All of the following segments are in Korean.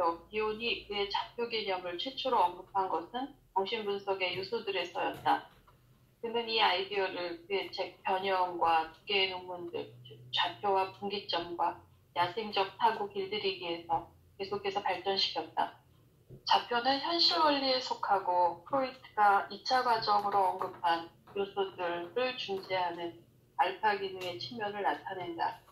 바로 비온이 그의 좌표 개념을 최초로 언급한 것은 정신분석의 요소들에서였다. 그는 이 아이디어를 그의 책 변형과 두 개의 논문들, 즉 좌표와 분기점과 야생적 타고 길들이기에서 계속해서 발전시켰다. 좌표는 현실 원리에 속하고 프로이트가 2차 과정으로 언급한 요소들을 중재하는 알파 기능의 측면을 나타낸다.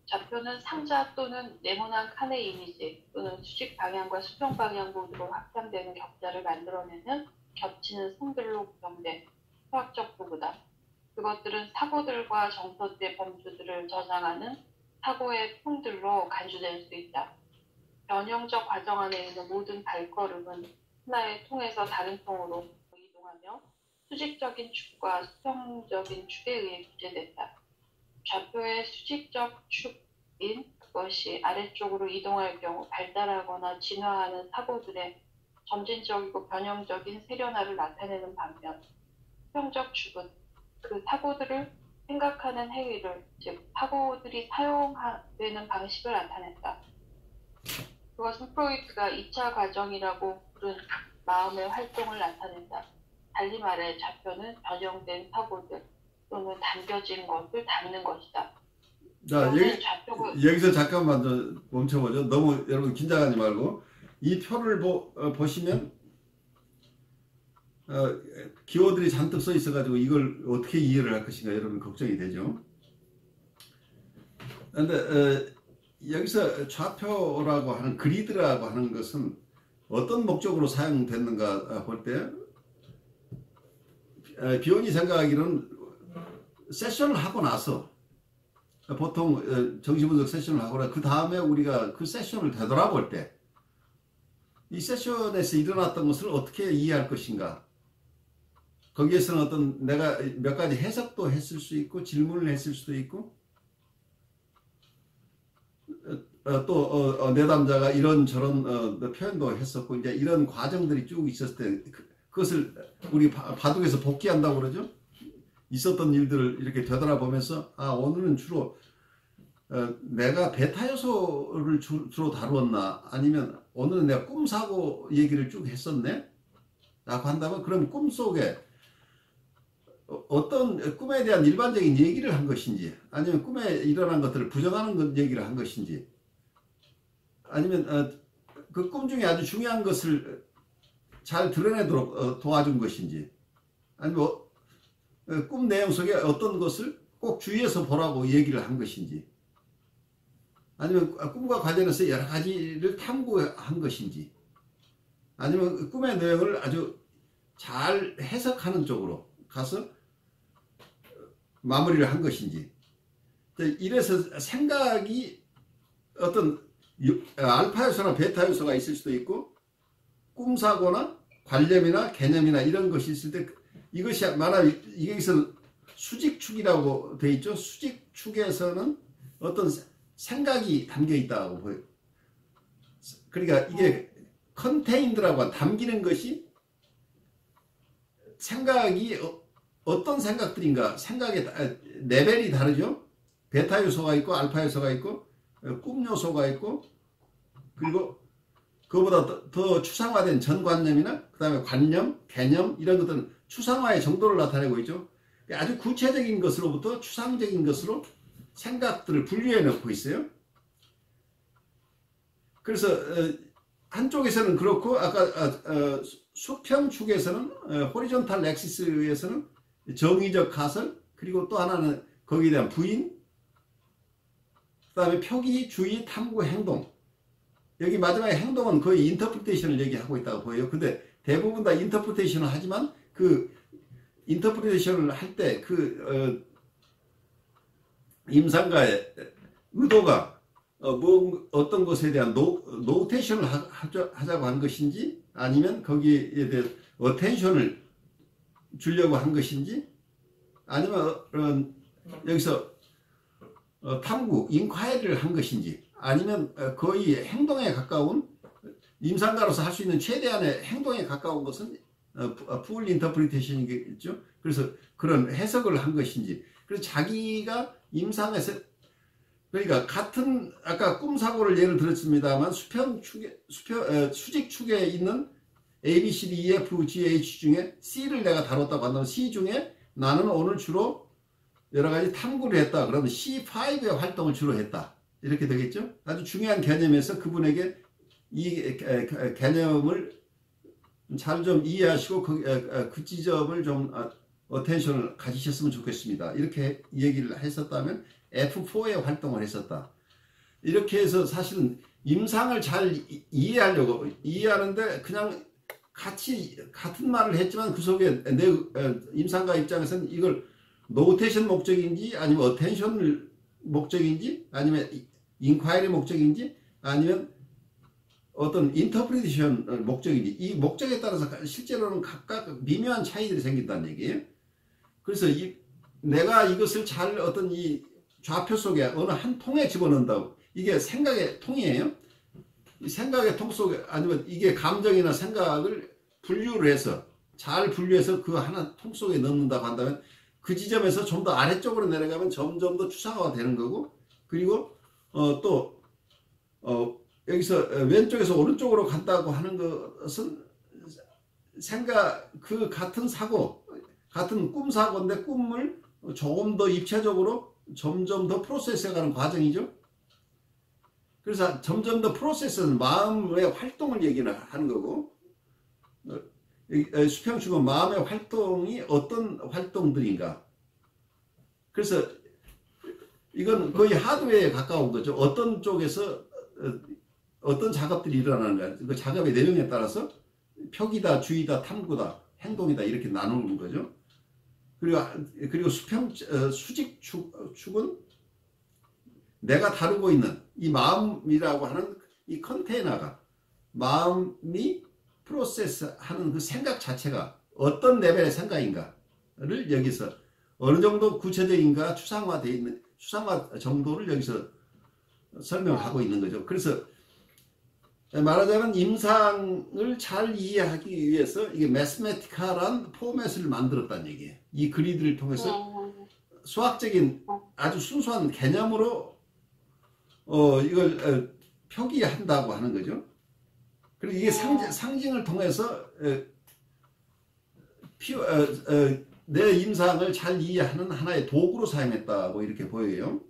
좌표는 상자 또는 네모난 칸의 이미지 또는 수직 방향과 수평 방향 모드로 확장되는 격자를 만들어내는 겹치는 선들로 구성된 수학적 도구다. 그것들은 사고들과 정서대 범주들을 저장하는 사고의 통들로 간주될 수 있다. 변형적 과정 안에 있는 모든 발걸음은 하나의 통에서 다른 통으로 이동하며 수직적인 축과 수평적인 축에 의해 구제된다. 좌표의 수직적 축인 그것이 아래쪽으로 이동할 경우 발달하거나 진화하는 사고들의 점진적이고 변형적인 세련화를 나타내는 반면 수평적 축은 그 사고들을 생각하는 행위를, 즉 사고들이 사용되는 방식을 나타낸다. 그것은 프로이트가 2차 과정이라고 부른 마음의 활동을 나타낸다. 달리 말해 좌표는 변형된 사고들 또는 담겨진 것을 담는 것이다. 자, 여기서 잠깐만 멈춰보죠. 너무 여러분 긴장하지 말고 이 표를 보시면 기호들이 잔뜩 써 있어가지고 이걸 어떻게 이해를 할 것인가 여러분 걱정이 되죠. 그런데 여기서 좌표라고 하는 그리드라고 하는 것은 어떤 목적으로 사용됐는가 볼 때 비온이 생각하기로는 세션을 하고 나서 보통 정신분석 세션을 하거나 그 다음에 우리가 그 세션을 되돌아볼 때 이 세션에서 일어났던 것을 어떻게 이해할 것인가, 거기에서는 어떤 내가 몇 가지 해석도 했을 수 있고 질문을 했을 수도 있고 또 내담자가 이런저런 표현도 했었고 이제 이런 과정들이 쭉 있었을 때 그것을 우리 바둑에서 복귀한다고 그러죠. 있었던 일들을 이렇게 되돌아보면서 오늘은 주로 내가 베타 요소를 주로 다루었나, 아니면 오늘은 내가 꿈사고 얘기를 쭉 했었네 라고 한다면 그럼 꿈속에 어떤 꿈에 대한 일반적인 얘기를 한 것인지, 아니면 꿈에 일어난 것들을 부정하는 얘기를 한 것인지, 아니면 그 꿈 중에 아주 중요한 것을 잘 드러내도록 도와준 것인지, 아니면 꿈 내용 속에 어떤 것을 꼭 주의해서 보라고 얘기를 한 것인지, 아니면 꿈과 관련해서 여러 가지를 탐구한 것인지, 아니면 꿈의 내용을 아주 잘 해석하는 쪽으로 가서 마무리를 한 것인지, 이래서 생각이 어떤 알파 요소나 베타 요소가 있을 수도 있고 꿈사고나 관념이나 개념이나 이런 것이 있을 때 이것이 말하면 여기서 수직축이라고 되어 있죠. 수직축에서는 어떤 생각이 담겨 있다고 보여요. 그러니까 이게 컨테인드라고 담기는 것이 생각이 어떤 생각들인가, 생각의 레벨이 다르죠. 베타 요소가 있고 알파 요소가 있고 꿈 요소가 있고, 그리고 그거보다 더 추상화된 전관념이나 그 다음에 관념, 개념 이런 것들은 추상화의 정도를 나타내고 있죠. 아주 구체적인 것으로부터 추상적인 것으로 생각들을 분류해 놓고 있어요. 그래서 한쪽에서는 그렇고 아까 수평축에서는 호리존탈 엑시스에서는 정의적 가설, 그리고 또 하나는 거기에 대한 부인, 그 다음에 표기, 주의, 탐구, 행동. 여기 마지막에 행동은 거의 인터프리테이션을 얘기하고 있다고 보여요. 근데 대부분 다 인터프리테이션을 하지만 그 인터프리테이션을 할 때 그 임상가의 의도가 어떤 것에 대한 노테이션을 하자고 한 것인지, 아니면 거기에 대한 어텐션을 주려고 한 것인지, 아니면 여기서 탐구, 인콰이리를 한 것인지, 아니면 거의 행동에 가까운, 임상가로서 할 수 있는 최대한의 행동에 가까운 것은 풀 인터프리테이션이겠죠. 그래서 그런 해석을 한 것인지, 그래서 자기가 임상에서 그러니까 같은 아까 꿈사고를 예를 들었습니다만 수직 축에 있는 A, B, C, D, E, F, G, H 중에 C를 내가 다뤘다고 한다면 C 중에 나는 오늘 주로 여러 가지 탐구를 했다. 그러면 C5의 활동을 주로 했다. 이렇게 되겠죠? 아주 중요한 개념에서 그분에게 이 개념을 잘 좀 이해하시고 그 지점을 좀 어텐션을 가지셨으면 좋겠습니다. 이렇게 얘기를 했었다면 F4의 활동을 했었다. 이렇게 해서 사실은 임상을 잘 이해하려고 이해하는데 그냥 같은 말을 했지만 그 속에 내 임상가 입장에서는 이걸 노테이션 목적인지 아니면 어텐션 목적인지 아니면 인콰이리 목적인지 아니면 어떤 인터프리테이션 목적인지 이 목적에 따라서 실제로는 각각 미묘한 차이들이 생긴다는 얘기예요. 그래서 내가 이것을 잘 어떤 이 좌표 속에 어느 한 통에 집어넣는다고 이게 생각의 통이에요. 이 생각의 통 속에 아니면 이게 감정이나 생각을 분류를 해서 잘 분류해서 그 하나 통 속에 넣는다고 한다면 그 지점에서 좀 더 아래쪽으로 내려가면 점점 더 추상화가 되는 거고 그리고 또 여기서 왼쪽에서 오른쪽으로 간다고 하는 것은 그 같은 사고 같은 꿈 사고인데 꿈을 조금 더 입체적으로 점점 더 프로세스해가는 과정이죠. 그래서 점점 더 프로세스는 마음의 활동을 얘기를 하는 거고 수평축은 마음의 활동이 어떤 활동들인가. 그래서 이건 거의 하드웨어에 가까운 거죠. 어떤 쪽에서 어떤 작업들이 일어나는가. 그 작업의 내용에 따라서 표기다, 주의다, 탐구다, 행동이다 이렇게 나누는 거죠. 그리고 수직축은 내가 다루고 있는 이 마음이라고 하는 이 컨테이너가 마음이 프로세스하는 그 생각 자체가 어떤 레벨의 생각인가를 여기서 어느 정도 구체적인가 추상화되어 있는 추상화 정도를 여기서 설명하고 있는 거죠. 그래서 말하자면 임상을 잘 이해하기 위해서 이게 매스메티컬한 포맷을 만들었다는 얘기예요. 이 그리드를 통해서 수학적인 아주 순수한 개념으로 이걸 표기한다고 하는 거죠. 그리고 이게 상징을 통해서 내 임상을 잘 이해하는 하나의 도구로 사용했다고 이렇게 보여요.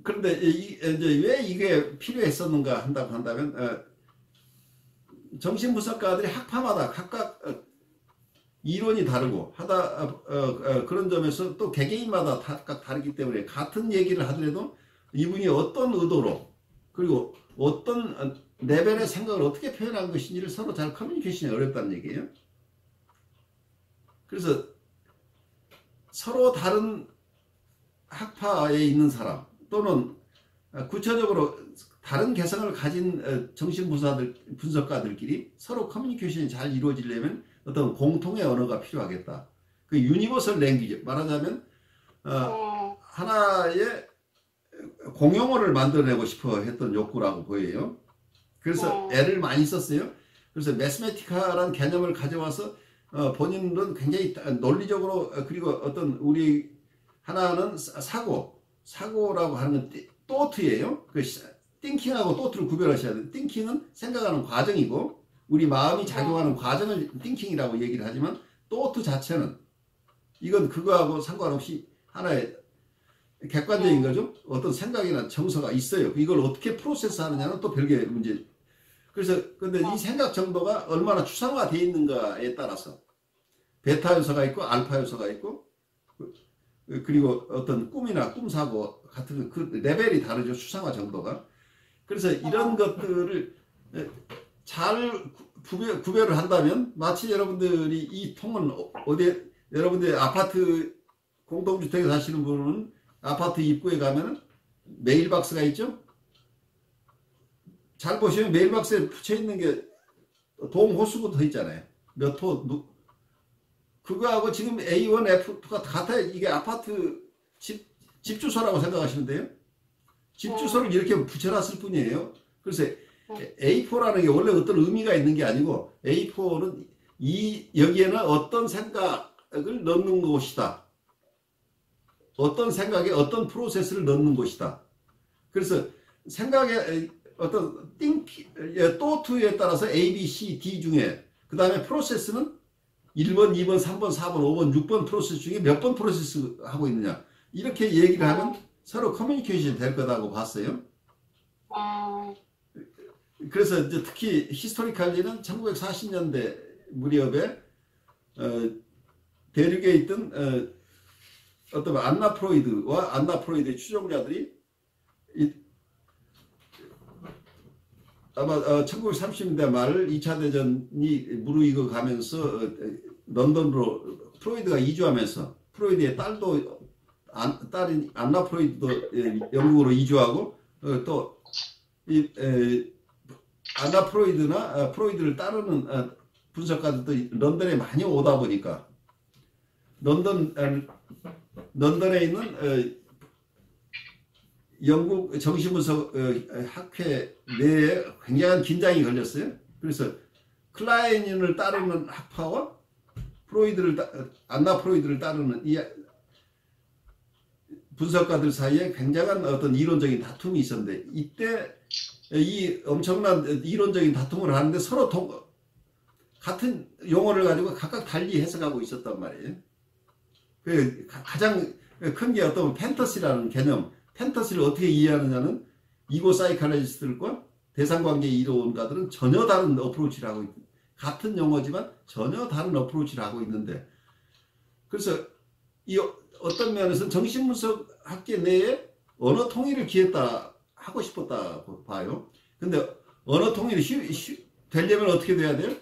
그런데 이제 왜 이게 필요했었는가 한다고 한다면 정신분석가들이 학파마다 각각 이론이 다르고 그런 점에서 또 개개인마다 각각 다르기 때문에 같은 얘기를 하더라도 이분이 어떤 의도로 그리고 어떤 레벨의 생각을 어떻게 표현한 것인지를 서로 잘 커뮤니케이션이 어렵다는 얘기예요. 그래서 서로 다른 학파에 있는 사람 또는 구체적으로 다른 개성을 가진 정신분석가들끼리 서로 커뮤니케이션이 잘 이루어지려면 어떤 공통의 언어가 필요하겠다. 그 유니버설 랭귀지 말하자면 하나의 공용어를 만들어내고 싶어 했던 욕구라고 보여요. 그래서 애를 많이 썼어요. 그래서 매스메티컬한 개념을 가져와서 본인은 굉장히 논리적으로 그리고 어떤 우리 하나는 사고라고 하는 건 또트예요. 그 띵킹하고 또트를 구별하셔야 돼요. 띵킹은 생각하는 과정이고 우리 마음이 작용하는 과정을 띵킹이라고 얘기를 하지만 또트 자체는 이건 그거하고 상관없이 하나의 객관적인 거죠. 어떤 생각이나 정서가 있어요. 이걸 어떻게 프로세스 하느냐는 또 별개의 문제. 그래서 근데 이 생각 정도가 얼마나 추상화되어 있는가에 따라서 베타 요소가 있고 알파 요소가 있고 그리고 어떤 꿈이나 꿈사고 같은 그 레벨이 다르죠. 추상화 정도가. 그래서 이런 것들을 잘 구별을 한다면 마치 여러분들이 이 통은 어디 여러분들 아파트 공동주택에 사시는 분은 아파트 입구에 가면은 메일박스가 있죠. 잘 보시면 메일박스에 붙여 있는 게 동호수부터 있잖아요. 몇 호 그거하고 지금 A1, F2가 같아요. 이게 아파트 집 주소라고 생각하시면 돼요. 집 주소를 이렇게 붙여놨을 뿐이에요. 그래서 A4라는 게 원래 어떤 의미가 있는 게 아니고 A4는 여기에는 어떤 생각을 넣는 곳이다. 어떤 생각에 어떤 프로세스를 넣는 것이다. 그래서 생각에 어떤 또투에 따라서 A, B, C, D 중에 그 다음에 프로세스는 1번, 2번, 3번, 4번, 5번, 6번 프로세스 중에 몇 번 프로세스 하고 있느냐. 이렇게 얘기를 하면 서로 커뮤니케이션이 될 거다고 봤어요. 그래서 이제 특히 히스토리칼리는 1940년대 무렵에 대륙에 있던 어떤 안나 프로이드와 안나 프로이드의 추종자들이 아마 1930년대 말 2차 대전이 무르익어 가면서 런던으로 프로이드가 이주하면서 프로이드의 딸인 안나 프로이드도 영국으로 이주하고 또 안나 프로이드나 프로이드를 따르는 분석가들도 런던에 많이 오다 보니까 런던에 있는 영국 정신분석 학회 내에 굉장한 긴장이 걸렸어요. 그래서 클라이닝을 따르는 학파와 안나 프로이드를 따르는 이 분석가들 사이에 굉장한 어떤 이론적인 다툼이 있었는데, 이때 이 엄청난 이론적인 다툼을 하는데 서로 같은 용어를 가지고 각각 달리 해석하고 있었단 말이에요. 그 가장 큰 게 어떤 팬터시라는 개념, 팬터시를 어떻게 이해하느냐는 이고 사이칼리스트들과 대상관계 이론가들은 전혀 다른 어프로치를 하고 있는, 같은 용어지만 전혀 다른 어프로치를 하고 있는데, 그래서 이 어떤 면에서는 정신분석 학계 내에 언어 통일을 하고 싶었다고 봐요. 근데 언어 통일이 되려면 어떻게 돼야 돼요?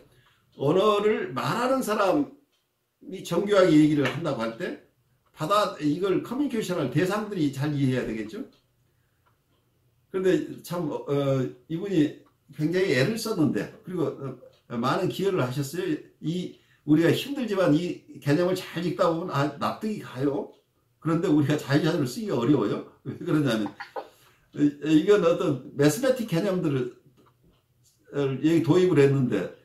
언어를 말하는 사람이 정교하게 얘기를 한다고 할 때 이걸 커뮤니케이션할 대상들이 잘 이해해야 되겠죠. 그런데 참 이분이 굉장히 애를 썼는데, 그리고 많은 기여를 하셨어요. 우리가 힘들지만 이 개념을 잘 읽다 보면 납득이 가요. 그런데 우리가 자유자재로 쓰기가 어려워요. 왜 그러냐면 이건 어떤 매스매틱 개념들을 여기 도입을 했는데,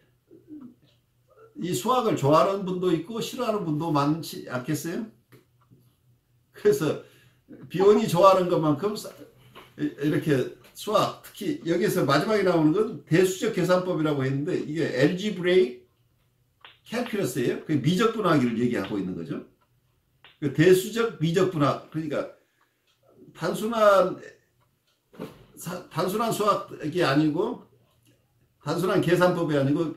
이 수학을 좋아하는 분도 있고 싫어하는 분도 많지 않겠어요? 그래서 비원이 좋아하는 것만큼 이렇게 수학, 특히 여기서 마지막에 나오는 건 대수적 계산법이라고 했는데, 이게 algebraic calculus예요. 그 미적분하기를 얘기하고 있는 거죠. 그 대수적 미적분학, 그러니까 단순한 수학이 아니고, 단순한 계산법이 아니고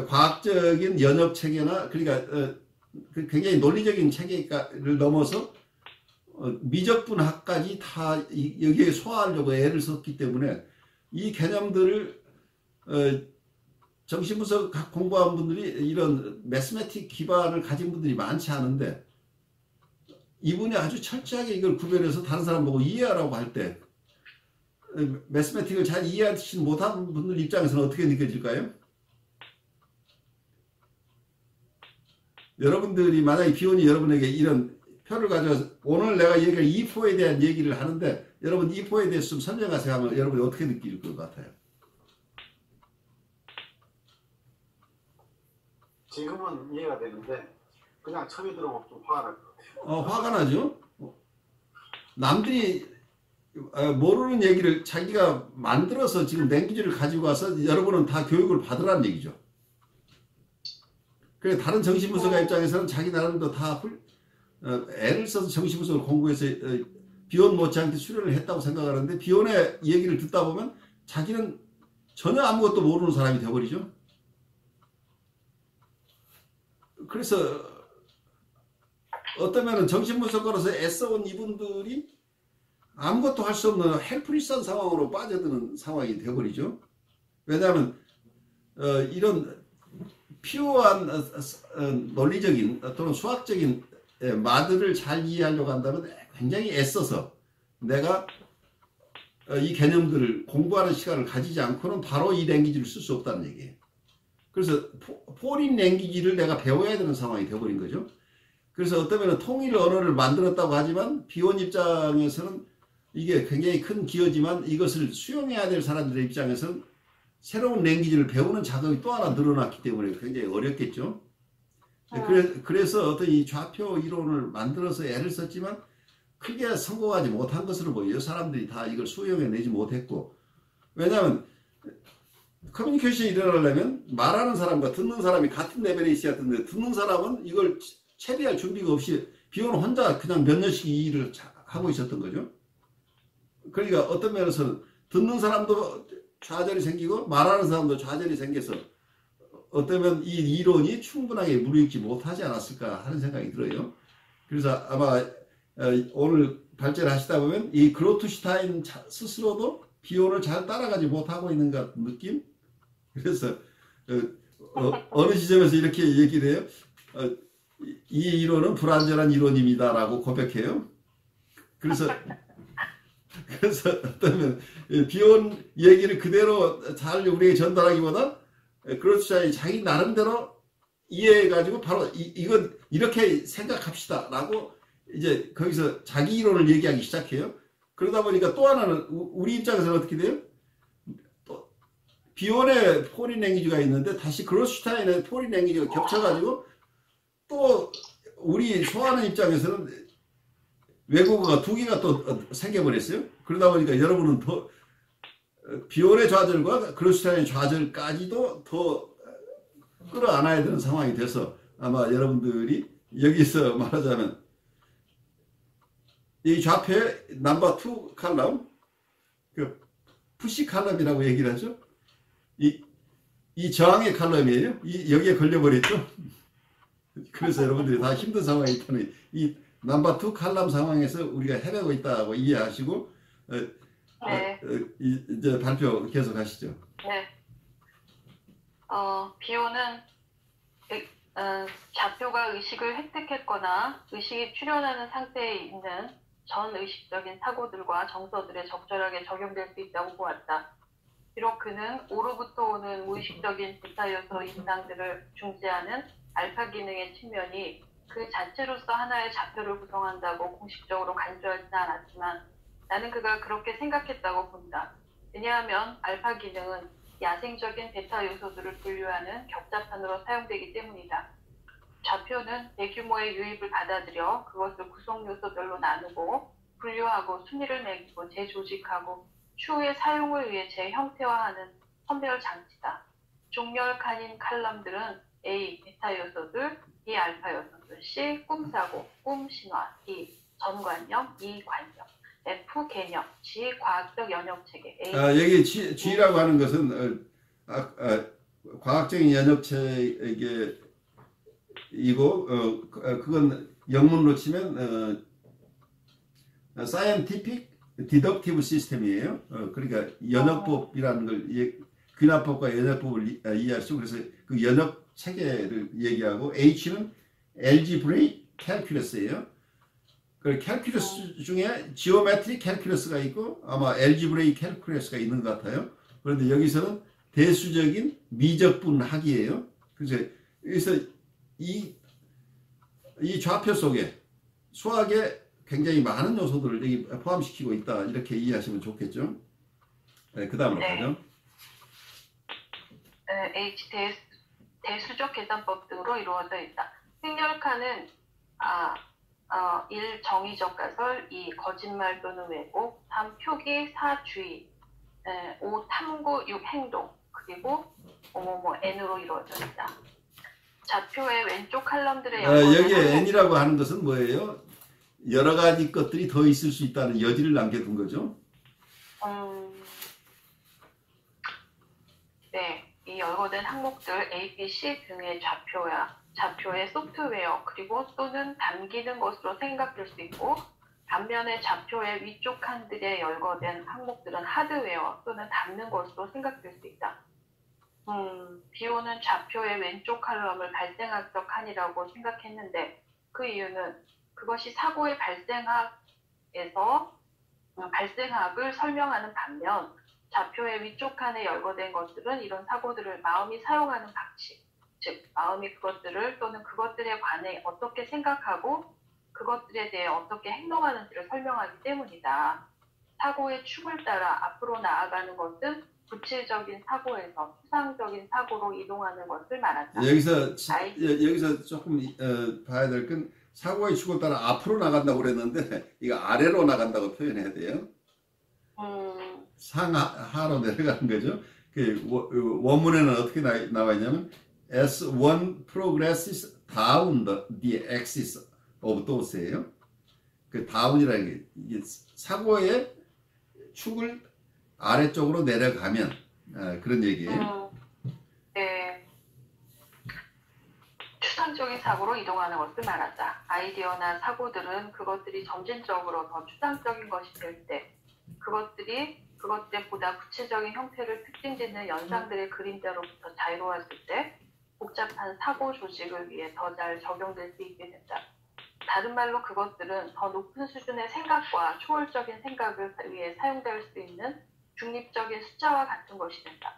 과학적인 연역 체계나, 그러니까 굉장히 논리적인 체계를 넘어서 미적분학까지 다 여기에 소화하려고 애를 썼기 때문에 이 개념들을 정신분석 공부한 분들이 이런 매스매틱 기반을 가진 분들이 많지 않은데, 이분이 아주 철저하게 이걸 구별해서 다른 사람 보고 이해하라고 할 때 매스매틱을 잘 이해하지 못한 분들 입장에서는 어떻게 느껴질까요? 여러분들이 만약에 비원이 여러분에게 이런 표를 가져와서 오늘 내가 얘기할 E4에 대한 얘기를 하는데, 여러분 E4에 대해서 좀 설명하세요 하면 여러분이 어떻게 느낄 것 같아요? 지금은 이해가 되는데 그냥 처음에 들어보면 좀 화가 날 것 같아요. 화가 나죠? 남들이 모르는 얘기를 자기가 만들어서 지금 랭귀지를 가지고 와서 여러분은 다 교육을 받으라는 얘기죠. 그래, 다른 정신분석가 입장에서는 자기 나름대로 다 애를 써서 정신분석을 공부해서 비원 못지않게 수련을 했다고 생각하는데, 비원의 얘기를 듣다 보면 자기는 전혀 아무것도 모르는 사람이 되어버리죠. 그래서 어떠면 정신분석가로서 애써온 이분들이 아무것도 할 수 없는 헬플리스한 상황으로 빠져드는 상황이 되어버리죠. 왜냐하면 이런 필요한 논리적인 또는 수학적인 마들을 잘 이해하려고 한다면 굉장히 애써서 내가 이 개념들을 공부하는 시간을 가지지 않고는 바로 이 랭귀지를 쓸 수 없다는 얘기예요. 그래서 포린 랭귀지를 내가 배워야 되는 상황이 되어버린 거죠. 그래서 어쩌면 통일 언어를 만들었다고 하지만 비원 입장에서는 이게 굉장히 큰 기여지만, 이것을 수용해야 될 사람들의 입장에서는 새로운 랭귀지를 배우는 작업이 또 하나 늘어났기 때문에 굉장히 어렵겠죠. 그래서 어떤 이 좌표 이론을 만들어서 애를 썼지만 크게 성공하지 못한 것으로 보여요. 사람들이 다 이걸 수용해내지 못했고. 왜냐하면 커뮤니케이션이 일어나려면 말하는 사람과 듣는 사람이 같은 레벨에 있어야 되는데 듣는 사람은 이걸 처리할 준비가 없이 비오는 혼자 그냥 몇 년씩 이 일을 하고 있었던 거죠. 그러니까 어떤 면에서는 듣는 사람도 좌절이 생기고 말하는 사람도 좌절이 생겨서 어쩌면 이 이론이 충분하게 무르익지 못하지 않았을까 하는 생각이 들어요. 그래서 아마 오늘 발제를 하시다 보면 이 그로트슈타인 스스로도 비혼을 잘 따라가지 못하고 있는 것 같은 느낌? 그래서 어느 지점에서 이렇게 얘기를 해요. 이 이론은 불완전한 이론입니다 라고 고백해요. 그래서 어떠면 비혼 얘기를 그대로 잘 우리에게 전달하기보다 그로트슈타인이 자기 나름대로 이해해가지고 바로 이건 이렇게 생각합시다 라고 이제 거기서 자기 이론을 얘기하기 시작해요. 그러다 보니까 또 하나는 우리 입장에서는 어떻게 돼요? 또 비혼의 포린 랭귀지가 있는데 다시 그로트슈타인의 포린 랭귀지가 겹쳐가지고 또 우리 소화하는 입장에서는 외국어가 두 개가 또 생겨버렸어요. 그러다 보니까 여러분은 더 비혼의 좌절과 그로트슈타인의 좌절까지도 더 끌어안아야 되는 상황이 돼서 아마 여러분들이 여기서 말하자면 이 좌표의 넘버 2 칼럼, 그 푸시 칼럼이라고 얘기를 하죠. 이 저항의 칼럼이에요. 여기에 걸려버렸죠. 그래서 여러분들이 다 힘든 상황에 있다는 이 넘버 2 칼럼 상황에서 우리가 헤매고 있다고 이해하시고 네. 이제 발표 계속 하시죠. 네. 비오는 좌표가 의식을 획득했거나 의식이 출현하는 상태에 있는 전 의식적인 사고들과 정서들에 적절하게 적용될 수 있다고 보았다. 비록 그는 오로부터 오는 무의식적인 베타 요소 인상들을 중재하는 알파 기능의 측면이 그 자체로서 하나의 좌표를 구성한다고 공식적으로 간주하지는 않았지만 나는 그가 그렇게 생각했다고 본다. 왜냐하면 알파 기능은 야생적인 베타 요소들을 분류하는 격자판으로 사용되기 때문이다. 좌표는 대규모의 유입을 받아들여 그것을 구성 요소별로 나누고 분류하고 순위를 매기고 재조직하고 추후의 사용을 위해 재형태화하는 선별 장치다. 종렬칸인 칼럼들은 A. 베타 요소들, B. 알파 요소들, C. 꿈사고, 꿈신화, D. 전관념, E. 관념, F. 개념, G. 과학적 연역체계. 여기 G라고 하는 것은 과학적인 연역체계 이고 그건 영문으로 치면 scientific deductive system이에요. 그러니까 연역법이라는 걸 귀납법과 연역법을 이해할 수 그래서 그 연역 체계를 얘기하고 H는 algebraic calculus예요. 그 calculus 중에 geometric calculus가 있고 아마 algebraic calculus가 있는 것 같아요. 그런데 여기서는 대수적인 미적분학이에요. 그래서 이 좌표 속에 수학에 굉장히 많은 요소들을 여기 포함시키고 있다 이렇게 이해하시면 좋겠죠. 네, 그 다음으로 가죠. H. 대수적 계산법 등으로 이루어져 있다. 생략하는 1. 정의적 가설, 2. 거짓말 또는 왜곡, 3. 표기, 4. 주의, 5. 탐구, 6. 행동, 그리고 N으로 이루어져 있다. 좌표의 왼쪽 칼럼들의 여기에 N이라고 하는 것은 뭐예요? 여러 가지 것들이 더 있을 수 있다는 여지를 남겨둔 거죠. 네, 이 열거된 항목들 A, B, C 등의 좌표의 소프트웨어 그리고 또는 담기는 것으로 생각될 수 있고 반면에 좌표의 위쪽 칸들에 열거된 항목들은 하드웨어 또는 담는 것으로 생각될 수 있다. 비오는 좌표의 왼쪽 칼럼을 발생학적 칸이라고 생각했는데 그 이유는 그것이 사고의 발생학을 설명하는 반면 좌표의 위쪽 칸에 열거된 것들은 이런 사고들을 마음이 사용하는 방식, 즉 마음이 그것들을 또는 그것들에 관해 어떻게 생각하고 그것들에 대해 어떻게 행동하는지를 설명하기 때문이다. 사고의 축을 따라 앞으로 나아가는 것은 구체적인 사고에서 추상적인 사고로 이동하는 것을 말한다. 여기서 조금 봐야 될 건 사고의 축을 따라 앞으로 나간다고 그랬는데 이거 아래로 나간다고 표현해야 돼요. 상하로 내려가는 거죠. 그 원문에는 어떻게 나와 있냐면 as one progresses down the axis of thought예요. 그 down이라는 게 이게 사고의 축을 아래쪽으로 내려가면 그런 얘기예요. 네. 추상적인 사고로 이동하는 것을 말하자. 아이디어나 사고들은 그것들이 점진적으로 더 추상적인 것이 될 때, 그것들보다 구체적인 형태를 특징짓는 연상들의 그림자로부터 자유로웠을 때, 복잡한 사고 조직을 위해 더 잘 적용될 수 있게 된다. 다른 말로 그것들은 더 높은 수준의 생각과 초월적인 생각을 위해 사용될 수 있는 중립적인 숫자와 같은 것이 된다.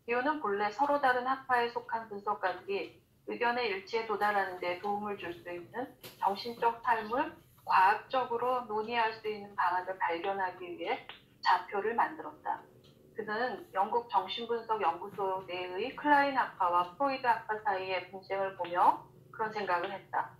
이유는 본래 서로 다른 학파에 속한 분석가들이 의견의 일치에 도달하는 데 도움을 줄 수 있는 정신적 삶을 과학적으로 논의할 수 있는 방안을 발견하기 위해 좌표를 만들었다. 그는 영국 정신분석 연구소 내의 클라인 학파와 프로이드 학파 사이의 분쟁을 보며 그런 생각을 했다.